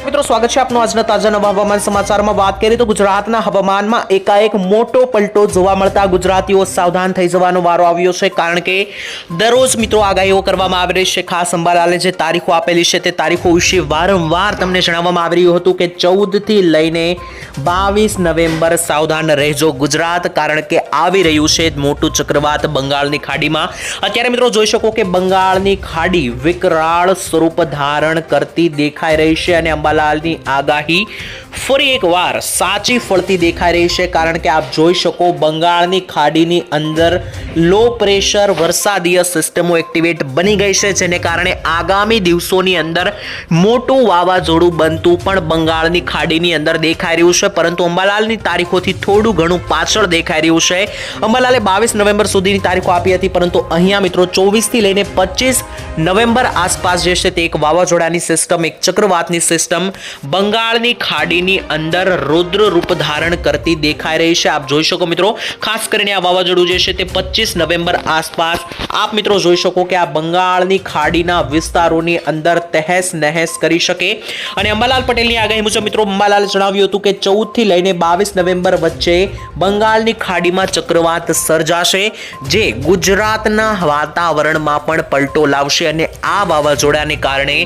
મિત્રો સ્વાગત છે આપનું આજના તાજા નવા હવામાન સમાચારમાં વાત કરીએ તો ગુજરાતના હવામાનમાં એકાએક મોટો પલટો જોવા મળતા ગુજરાતીઓ સાવધાન થઈ જવાનો વારો આવ્યો છે કારણ કે દરરોજ મિત્રો આગાહીઓ કરવામાં આવી રહી છે। ખાસ અંબાલાલે જે તારીખો આપેલી છે તે તારીખો વિશે વારંવાર તમને જણાવવામાં આવી રહ્યું હતું કે 14 થી લઈને 22 નવેમ્બર સાવધાન રહેજો ગુજરાત, કારણ કે આવી રહ્યું છે મોટું ચક્રવાત બંગાળની ખાડીમાં। અત્યારે મિત્રો જોઈ શકો કે બંગાળની ખાડી વિકરાળ સ્વરૂપ ધારણ કરતી દેખાઈ રહી છે અને અંબાલાલની આગાહી ફરી એકવાર સાચી ફળતી દેખાઈ રહી છે કારણ કે આપ જોઈ શકો બંગાળની ખાડીની અંદર લો પ્રેશર વરસાદીય સિસ્ટમો એક્ટિવેટ બની ગઈ છે, જેને કારણે આગામી દિવસોની અંદર મોટું વાવાઝોડું બનતું પણ બંગાળની ખાડીની અંદર દેખાઈ રહ્યું છે, પરંતુ અંબાલાલની તારીખોથી થોડું ઘણું પાછળ દેખાઈ રહ્યું છે। અંબાલાલે 22 નવેમ્બર સુધીની તારીખો આપી હતી, પરંતુ અહીંયા મિત્રો 24 થી લઈને 25 નવેમ્બર આસપાસ જે છે તે એક વાવાઝોડાની સિસ્ટમ, એક ચક્રવાતની સિસ્ટમ બંગાળની ખાડીની અંદર રૌદ્ર રૂપ ધારણ કરતી દેખાઈ રહી છે। આપ જોઈ શકો મિત્રો, ખાસ કરીને આ વાવાઝોડું જે છે તે 25 નવેમ્બર આસપાસ આપ મિત્રો જોઈ શકો કે આ બંગાળની ખાડીના વિસ્તારોની અંદર તહેસ નહેસ કરી શકે। અને અંબાલાલ પટેલની આગાહી મુજબ મિત્રો અંબાલાલે જણાવ્યું હતું કે 14 થી લઈને 22 નવેમ્બર વચ્ચે બંગાળની ખાડીમાં ચક્રવાત સર્જાશે, જે ગુજરાતના વાતાવરણમાં પણ પલટો લાવશે અને આ વાવાઝોડાને કારણે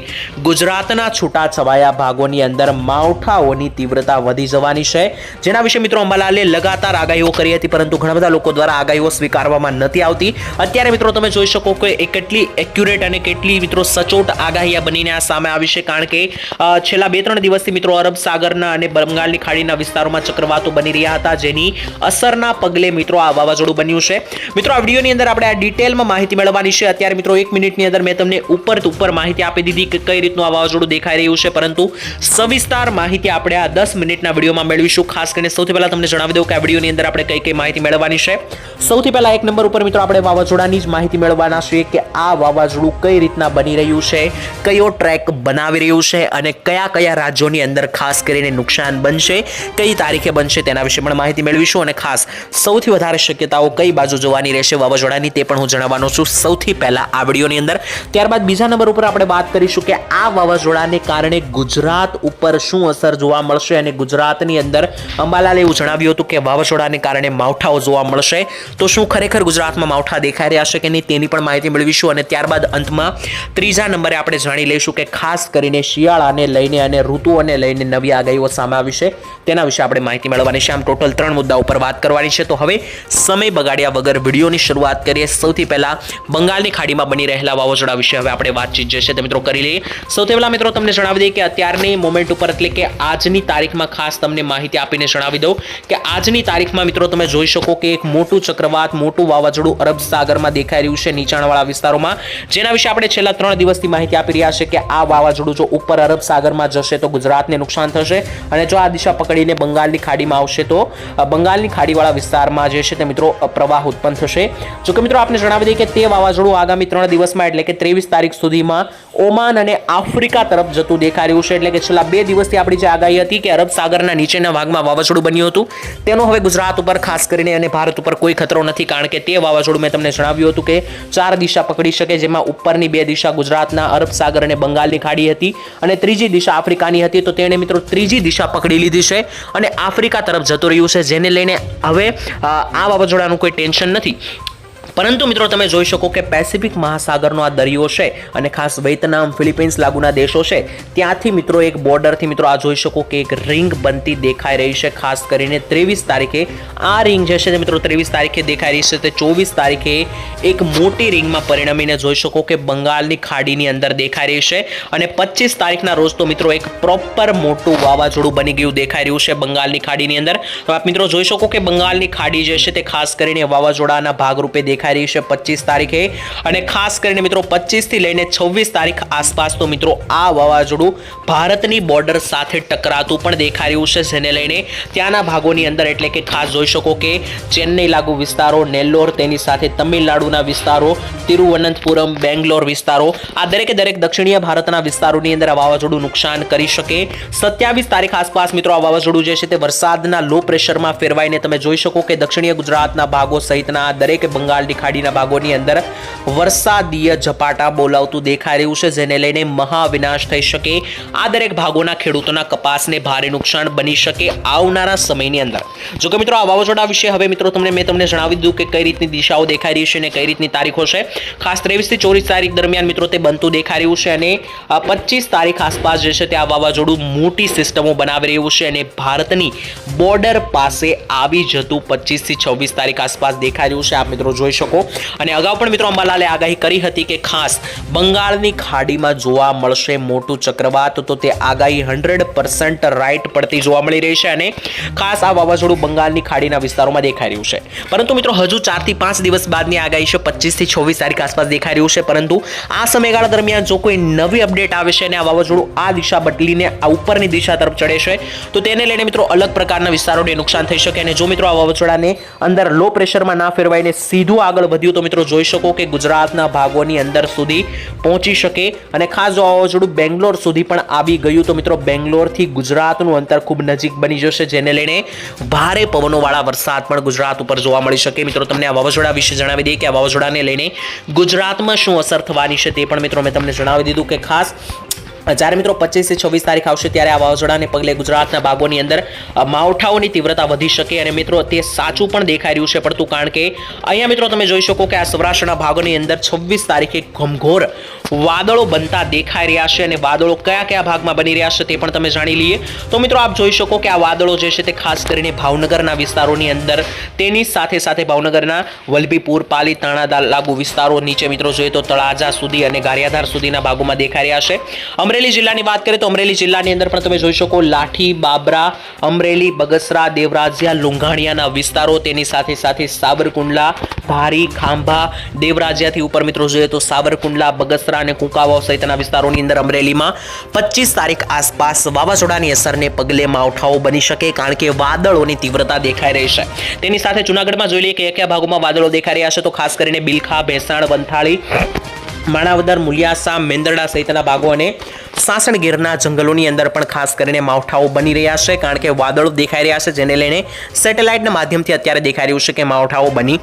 ગુજરાતના છૂટાછવાયા ભાગોની અંદર માવઠાઓની તીવ્રતા વધી જવાની છે, જેના વિશે મિત્રો અંબાલાલે લગાતાર આગાહીઓ કરી હતી, પરંતુ ઘણા બધા લોકો દ્વારા આગાહીઓ સ્વીકારવામાં નથી આવતી। અત્યારે મિત્રો તમે જોઈ શકો કે એ કેટલી એક્યુરેટ અને કેટલી મિત્રો સચોટ આગાહી બનીને આ સામે આવી છે, કારણ કે છેલ્લા 2-3 દિવસથી મિત્રો અરબ સાગરના અને બંગાળની ખાડીના વિસ્તારોમાં ચક્રવાતો બની રહ્યા હતા, જેની અસરના પગલે મિત્રો આ વાવાઝોડું બન્યું છે। મિત્રો આ વિડીયોની અંદર આપણે આ ડિટેલમાં માહિતી મેળવવાની છે। અત્યારે મિત્રો 1 મિનિટની અંદર મેં તમને ઉપર માહિતી આપી દીધી કે કઈ રીતનું આ વાવાઝોડું દેખાઈ રહ્યું છે, પરંતુ સવિસ્તાર માહિતી આપણે આ 10 મિનિટના વિડીયોમાં મેળવીશું। ખાસ કરીને સૌથી પહેલા તમને જણાવી દઉં કે આ વિડીયોની અંદર આપણે કઈ માહિતી મેળવવાની છે। સૌથી પહેલા 1 નંબર ઉપર મિત્રો આપણે વાવાઝોડાની જ માહિતી મેળવવાના છે કે આ વાવાઝોડું કઈ રીતના બની રહ્યું છે, કયો ટ્રેક બનાવી રહ્યું છે અને કયા રાજ્યોની અંદર ખાસ કરીને નુકસાન બનશે, કઈ તારીખે બનશે તેના વિશે પણ માહિતી મેળવીશું અને ખાસ સૌથી વધારે શક્યતાઓ કઈ બાજુ જોવાની રહેશે વાવાઝોડાની તે પણ હું જણાવવાનો છું સૌથી પહેલા આ વિડીયોની અંદર। ત્યારબાદ બીજા નંબર ઉપર આપણે વાત કરીશું કે આ વાવાઝોડાને કારણે ગુજરાત ઉપર શું અસર જોવા મળશે અને ગુજરાતની અંદર અંબાલાલે એવું જણાવ્યું હતું કે વાવાઝોડાને કારણે માવઠાઓ જોવા મળશે, તો શું ખરેખર ગુજરાતમાં માવઠા દેખાઈ રહ્યા છે કે નહીં તેની પણ માહિતી મેળવીશું। અને ત્યારબાદ અંતમાં ત્રીજા નંબરે આપણે જાણી લઈશું કે ખાસ કરીને શિયાળાને લઈને અને ઋતુઓને લઈને નવી આગાહીઓ સામે આવી છે તેના વિશે આપણે માહિતી મેળવવાની છે। આમ ટોટલ 3 મુદ્દા ઉપર વાત કરવાની છે, તો હવે સમય બગાડ્યા વગર વિડીયોની શરૂઆત કરીએ। સૌથી પહેલા બંગાળની ખાડીમાં બની રહેલા વાવાઝોડા વિશે હવે આપણે વાતચીત જે છે તે મિત્રો કરી લઈએ। સૌથી પહેલા મિત્રો તમને જણાવી દઈએ કે અત્યારની મોમેન્ટ ઉપર એટલે કે આજની તારીખમાં ખાસ તમને માહિતી આપીને જણાવી દઉં કે આજની તારીખમાં મિત્રો તમે જોઈ શકો કે એક મોટું ચક્રવાત, મોટું વાવાઝોડું અરબ સાગરમાં દેખાઈ રહ્યું છે નીચાણવાળા વિસ્તારોમાં, જેના વિશે આપણે છેલ્લા 3 દિવસથી માહિતી આપી રહ્યા છે કે આ વાવાઝોડું જો ઉપર અરબ સાગરમાં જશે તો ગુજરાતને નુકસાન થશે અને જો આ દિશા પકડીને બંગાળની ખાડીમાં આવશે તો બંગાળની ખાડીવાળા વિસ્તારમાં જે છે તે મિત્રો પ્રવાહ ઉત્પન્ન થશે। જો કે મિત્રો આપણે જણાવી દઈએ કે તે વાવાઝોડું આગામી 3 દિવસમાં એટલે કે 23 તારીખ સુધીમાં ઓમાન અને આફ્રિકા તરફ જતું દેખાઈ રહ્યું છે, એટલે કે છેલ્લા 2 દિવસથી આપણી જે આગાહી હતી કે અરબ સાગરના નીચેના ભાગમાં વાવાઝોડું બન્યું હતું તેનો હવે ગુજરાત ઉપર ખાસ કરીને અને ભારત ઉપર કોઈ ખતરો નથી, કારણ કે તે વાવાઝોડું મેં તમને જણાવ્યું હતું કે 4 દિશા પકડી શકે, જેમાં ઉપરની 2 દિશા ગુજરાતના અરબ સાગર અને બંગાળની ખાડી હતી અને ત્રીજી દિશા આફ્રિકાની હતી, તો તેણે મિત્રો ત્રીજી દિશા પકડી લીધી છે અને આફ્રિકા તરફ જતું રહ્યું છે, જેને લઈને હવે આ વાવાઝોડાનું કોઈ ટેન્શન નથી। પરંતુ મિત્રો તમે જોઈ શકો કે પેસિફિક મહાસાગરનો આ દરિયો છે અને ખાસ વિયેતનામ, ફિલિપાઇન્સ લાગુના દેશો છે ત્યાંથી મિત્રો એક બોર્ડરથી મિત્રો આ જોઈ શકો કે એક રિંગ બનતી દેખાઈ રહી છે। ખાસ કરીને 23 તારીખે આ રિંગ જે છે તે મિત્રો 23 તારીખે દેખાઈ રહી છે, તે 24 તારીખે એક મોટી રિંગમાં પરિણમીને જોઈ શકો કે બંગાળની ખાડીની અંદર દેખાઈ રહી છે અને 25 તારીખના રોજ તો મિત્રો એક પ્રોપર મોટું વાવાઝોડું બની ગયું દેખાઈ રહ્યું છે બંગાળની ખાડીની અંદર। તો આપ મિત્રો જોઈ શકો કે બંગાળની ખાડી જે છે તે ખાસ કરીને વાવાઝોડાના ભાગરૂપે દેખાઈ રહી છે 25 તારીખે અને ખાસ કરીને મિત્રો 25 થી લઈને 26 તારીખ આસપાસ તો મિત્રો આ વાવાઝોડું ભારતની બોર્ડર સાથે ટકરાતું પણ દેખાઈ રહ્યું છે, જેને લઈને ત્યાંના ભાગોની અંદર એટલે કે ખાસ જોઈ શકો કે ચેન્નઈ લાગુ વિસ્તારો, નેલ્લોર, તેની સાથે તમિલનાડુના વિસ્તારો, તિરુવનંતપુરમ, બેંગ્લોર વિસ્તારો, આ દરેકે દરેક દક્ષિણીય ભારતના વિસ્તારોની અંદર આ વાવાઝોડું નુકસાન કરી શકે। 27 તારીખ આસપાસ મિત્રો આ વાવાઝોડું જે છે તે વરસાદના લો પ્રેશરમાં ફેરવાઈને તમે જોઈ શકો કે દક્ષિણીય ગુજરાતના ભાગો સહિતના દરેક બંગાળની બંગાળની ખાડીના ભાગોની અંદર વરસાદીય ઝપાટા બોલાવતું દેખાઈ રહ્યું છે, જેને લઈને મહાવિનાશ થઈ શકે. આ દરેક ભાગોના ખેડૂતોના કપાસને ભારે નુકસાન બની શકે આવનારા સમયની અંદર. જો કે મિત્રો આ વાવાઝોડા વિશે હવે મિત્રો મેં તમને જણાવી દીધું કે કઈ રીતની દિશાઓ દેખાઈ રહી છે અને કઈ રીતની તારીખો છે. ખાસ 23 થી 24 તારીખ દરમિયાન મિત્રો તે બનતું દેખાઈ રહ્યું છે અને 25 તારીખ આસપાસ જે છે તે આ વાવાઝોડું મોટી સિસ્ટમો બનાવી રહ્યું છે અને ભારતની બોર્ડર પાસે આવી જતું 25 થી 26 તારીખ આસપાસ દેખાઈ રહ્યું છે. આપ મિત્રો જોઈ શકો. અને અગાઉ પણ મિત્રો અંબાલાલે આગાહી કરી હતી કે ખાસ બંગાળની ખાડીમાં જોવા મળશે મોટું ચક્રવાત, તો તે આગાહી 100% રાઈટ પડતી જોવા મળી રહી છે અને ખાસ આ વાવાઝોડું બંગાળની ખાડીના વિસ્તારોમાં દેખાઈ રહ્યું છે. પરંતુ મિત્રો હજુ 4 થી 5 દિવસ બાદની આગાહી છે, 25 થી 26 તારીખ આસપાસ દેખાઈ રહ્યું છે. પરંતુ આ સમયગાળા દરમિયાન જો કોઈ નવી અપડેટ આવે છે અને આ વાવાઝોડું આ દિશા બદલીને આ ઉપરની દિશા તરફ ચડે છે, તો તેને લઈને મિત્રો અલગ પ્રકારના વિસ્તારોને નુકસાન થઈ શકે. અને જો મિત્રો આ વાવાઝોડાને અંદર લો પ્રેશરમાં ના ફેરવાઈને સીધું આગળ વધ્યું તો મિત્રો જોઈ શકો કે ગુજરાતના ભાગોની અંદર સુધી પહોંચી શકે. અને ખાસ જો વાવાઝોડું બેંગ્લોર સુધી પણ આવી ગયું તો મિત્રો બેંગ્લોરથી ગુજરાતનું અંતર ખૂબ નજીક બની જશે, જેને લઈને ભારે પવનોવાળા વરસાદ પણ ગુજરાત ઉપર જોવા મળી શકે. મિત્રો તમને આ વાવાઝોડા વિશે જણાવી દઈએ કે આ વાવાઝોડાને લઈને ગુજરાતમાં શું અસર થવાની છે તે પણ મિત્રો મેં તમને જણાવી દીધું કે ખાસ જ્યારે મિત્રો 25 થી 26 તારીખ આવશે ત્યારે આ વાવાઝોડાને પગલે ગુજરાતના ભાગોની અંદર માવઠાઓની તીવ્રતા વધી શકે. અને મિત્રો તે સાચું પણ દેખાઈ રહ્યું છે પડતું, કારણ કે અહીંયા મિત્રો તમે જોઈ શકો કે આ સૌરાષ્ટ્રના ભાગોની અંદર 26 તારીખે ઘમઘોર વાદળો બનતા દેખાઈ રહ્યા છે. અને વાદળો કયા કયા ભાગમાં બની રહ્યા છે તે પણ તમે જાણી લઈએ. તો મિત્રો આપ જોઈ શકો કે આ વાદળો જે છે તે ખાસ કરીને ભાવનગરના વિસ્તારોની અંદર, તેની સાથે સાથે ભાવનગરના વલભીપુર, પાલીતાણા લાગુ વિસ્તારો, નીચે મિત્રો જોઈએ તો તળાજા સુધી અને ગારિયાધાર સુધીના ભાગોમાં દેખાઈ રહ્યા છે. અમરેલી જિલ્લાની વાત કરીએ તો અમરેલી જિલ્લાની અંદર પણ તમે જોઈ શકો લાઠી, બાબરા, અમરેલી, બગસરા, દેવરાજિયા, લુંઘાણિયાના વિસ્તારો, તેની સાથે સાથે સાબરકુંડલા, ધારી, ખાંભા, દેવરાજિયાથી ઉપર મિત્રો જોઈએ તો સાબરકુંડલા, બગસરા અને કુંકાવાવ સહિતના વિસ્તારોની અંદર અમરેલીમાં 25 તારીખ આસપાસ વાવાઝોડાની અસરને પગલે માવઠાઓ બની શકે, કારણ કે વાદળોની તીવ્રતા દેખાઈ રહી છે. તેની સાથે જૂનાગઢમાં જોઈ લઈએ કે કયા ભાગોમાં વાદળો દેખાઈ રહ્યા છે, તો ખાસ કરીને બિલખા, ભેસાણ, વંથાળી, માણાવદર, મુલિયાસા, મેંદરડા સહિતના ભાગો અને સાસણગીરના જંગલોની અંદર પણ ખાસ કરીને માવઠાઓ બની રહ્યા છે, કારણ કે વાદળો દેખાઈ રહ્યા છે, જેને લઈને સેટેલાઇટના માધ્યમથી અત્યારે દેખાઈ રહ્યું છે કે માવઠાઓ બની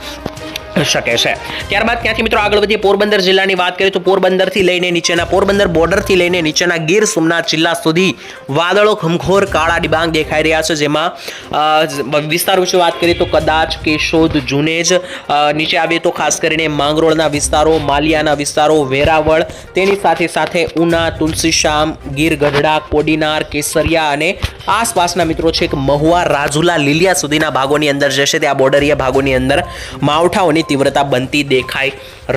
શકે છે. ત્યારબાદ ત્યાંથી મિત્રો આગળ વધીએ પોરબંદર જિલ્લાની વાત કરીએ તો પોરબંદરથી લઈને નીચેના પોરબંદર બોર્ડરથી લઈને નીચેના ગીર સોમનાથ જિલ્લા સુધી વાદળો ઘમઘોર કાળા ડિબાંગ દેખાઈ રહ્યા છે. જેમાં વિસ્તાર વિશે વાત કરીએ તો કદાચ, કેશોદ, જુનેજ, નીચે આવીએ તો ખાસ કરીને માંગરોળના વિસ્તારો, માલિયાના વિસ્તારો, વેરાવળ, તેની સાથે સાથે ઉના, તુલસીશ્યામ, ગીર ગઢડા, કોડીનાર, કેસરિયા અને આસપાસના મિત્રો છે કે મહુવા, રાજુલા, લીલિયા સુધીના ભાગોની અંદર જે છે તે આ બોર્ડરીય ભાગોની અંદર માવઠાઓની તીવ્રતા બનતી દેખાઈ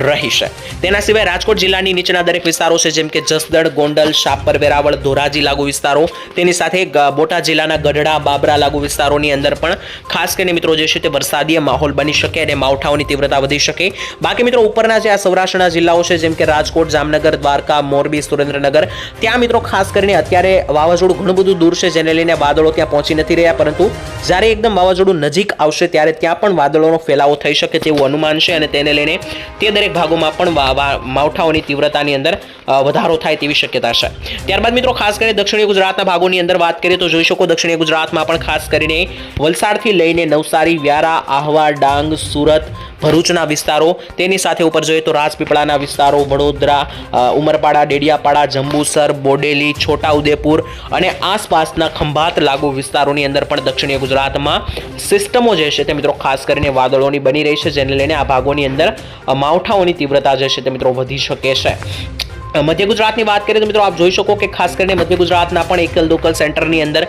રહી છે. તેના સિવાય રાજકોટ જિલ્લાની નીચેના દરેક વિસ્તારો છે, જેમ કે જસદણ, ગોંડલ, શાપર, વેરાવળ, ધોરાજી લાગુ વિસ્તારો, તેની સાથે બોટાદ જિલ્લાના ગઢડા, બાબરા લાગુ વિસ્તારોની અંદર પણ ખાસ કરીને મિત્રો જે છે તે વરસાદીય માહોલ બની શકે અને માવઠાઓની તીવ્રતા વધી શકે. બાકી મિત્રો ઉપરના જે આ સૌરાષ્ટ્રના જિલ્લાઓ છે, જેમ કે રાજકોટ, જામનગર, દ્વારકા, મોરબી, સુરેન્દ્રનગર, ત્યાં મિત્રો ખાસ કરીને અત્યારે વાવાઝોડું ઘણું બધું દૂર છે, જેને લઈને વાદળો ત્યાં પહોંચી નથી રહ્યા, પરંતુ જ્યારે એકદમ વાવાઝોડું નજીક આવશે ત્યારે ત્યાં પણ વાદળોનો ફેલાવો થઈ શકે તેવું અનુમાન છે. અને તેને લઈને તે દરેક ભાગોમાં પણ માવઠાઓની તીવ્રતાની અંદર વધારો થાય તેવી શક્યતા છે. ત્યારબાદ મિત્રો ખાસ કરીને દક્ષિણીય ગુજરાતના ભાગોની અંદર વાત કરીએ તો જોઈ શકો દક્ષિણીય ગુજરાતમાં પણ ખાસ કરીને વલસાડથી લઈને નવસારી, વ્યારા, આહવા, ડાંગ, સુરત, ભરૂચના વિસ્તારો, તેની સાથે ઉપર જોઈએ તો રાજપીપળાના વિસ્તારો, વડોદરા, ઉમરપાડા, ડેડિયાપાડા, જંબુસર, બોડેલી, છોટાઉદેપુર અને આસપાસના ખંભાત લાગુ વિસ્તારોની અંદર પણ દક્ષિણીય ગુજરાતમાં સિસ્ટમો જે છે તે મિત્રો ખાસ કરીને વાદળોની બની રહી છે, જેને લઈને આ ભાગોની અંદર માવઠાઓની તીવ્રતા જે છે તે મિત્રો વધી શકે છે. મધ્ય ગુજરાતની વાત કરીએ તો મિત્રો આપ જોઈ શકો કે ખાસ કરીને મધ્ય ગુજરાતના પણ એકલ દોકલ સેન્ટરની અંદર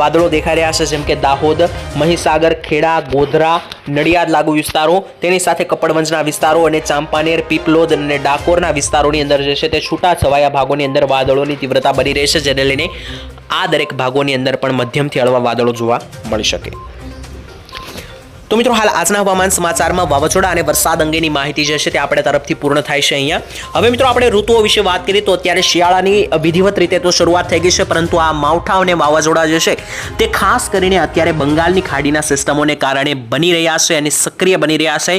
વાદળો દેખાઈ રહ્યા છે, જેમ કે દાહોદ, મહીસાગર, ખેડા, ગોધરા, નડિયાદ લાગુ વિસ્તારો, તેની સાથે કપડવંજના વિસ્તારો અને ચાંપાનેર, પીપલોદ અને ડાકોરના વિસ્તારોની અંદર જે છે તે છૂટા છવાયા ભાગોની અંદર વાદળોની તીવ્રતા બની રહી છે, જેને લઈને આ દરેક ભાગોની અંદર પણ મધ્યમથી હળવા વાદળો જોવા મળી શકે. તો મિત્રો હાલ આજના હવામાન સમાચારમાં વાવાઝોડા અને વરસાદ અંગેની માહિતી જે છે તે આપણે તરફથી પૂર્ણ થાય છે અહીંયા. હવે મિત્રો આપણે ઋતુઓ વિશે વાત કરીએ તો અત્યારે શિયાળાની વિધિવત રીતે તો શરૂઆત થઈ ગઈ છે, પરંતુ આ માવઠા અને વાવાઝોડા જે છે તે ખાસ કરીને અત્યારે બંગાળની ખાડીના સિસ્ટમોને કારણે બની રહ્યા છે અને સક્રિય બની રહ્યા છે,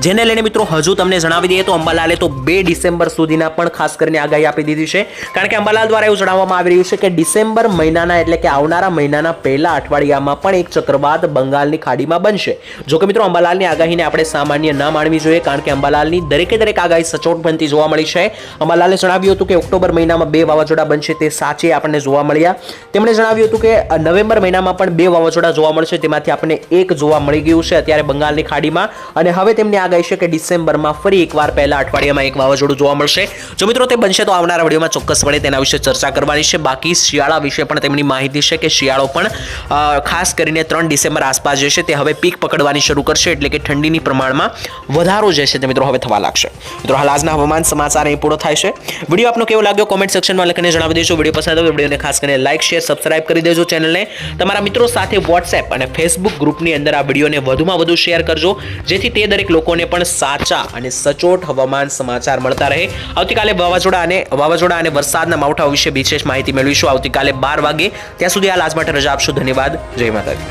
જેને લઈને મિત્રો હજુ તમને જણાવી દઈએ તો અંબાલાલે તો 2 ડિસેમ્બર સુધીના પણ ખાસ કરીને આગાહી આપી દીધી છે, કારણ કે અંબાલાલ દ્વારા એવું જણાવવામાં આવી રહ્યું છે કે ડિસેમ્બર મહિનાના એટલે કે આવનારા મહિનાના પહેલા અઠવાડિયામાં પણ એક ચક્રવાત બંગાળની ખાડીમાં બનશે. જો કે મિત્રો અંબાલાલની આગાહીને આપણે સામાન્ય ના માનવી જોઈએ, કારણ કે અંબાલાલની દરેકે દરેક આગાહી સચોટ બનતી જોવા મળી છે. અંબાલાલે જણાવ્યું હતું કે ઓક્ટોબર મહિનામાં 2 વાવાઝોડા બનશે, તે સાચે આપણને જોવા મળ્યા. તેમણે જણાવ્યું હતું કે નવેમ્બર મહિનામાં પણ 2 વાવાઝોડા જોવા મળશે, તેમાંથી આપણને એક જોવા મળી ગયું છે અત્યારે બંગાળની ખાડીમાં. અને હવે તેમની આગાહી છે કે ડિસેમ્બરમાં ફરી એકવાર પહેલા અઠવાડિયામાં એક વાવાઝોડું જોવા મળશે. જો મિત્રો તે બનશે તો આવનારા વિડીયોમાં ચોક્કસપણે તેના વિશે ચર્ચા કરવાની છે. બાકી શિયાળા વિશે પણ તેમની માહિતી છે કે શિયાળો પણ ખાસ કરીને 3 ડિસેમ્બર આસપાસ જે છે તે હવે પીક પકડવાની શરૂ કરશે, એટલે કે ઠંડીની પ્રમાણમાં વધારો જે છે તે મિત્રો હવે થવા લાગશે. મિત્રો હાલ આજના હવામાન સમાચાર અહીં પૂરો થાય છે. વિડીયો આપનો કેવો લાગ્યો કોમેન્ટ સેક્શનમાં લખીને જણાવી દેજો. વિડીયો પસંદ આવે વિડીયોને ખાસ કરીને લાઈક, શેર, સબસ્ક્રાઇબ કરી દેજો. ચેનલને તમારા મિત્રો સાથે વોટ્સએપ અને ફેસબુક ગ્રુપની અંદર આ વિડીયોને વધુમાં વધુ શેર કરજો, જેથી તે દરેક લોકોને પણ સાચા અને સચોટ હવામાન સમાચાર મળતા રહે. આવતીકાલે વાવાઝોડા અને વરસાદના માવઠા વિશે વિશેષ માહિતી મેળવીશું આવતીકાલે 12 વાગે. ત્યાં સુધી હાલ આજ માટે રજા આપશો. ધન્યવાદ. જય માતાજી.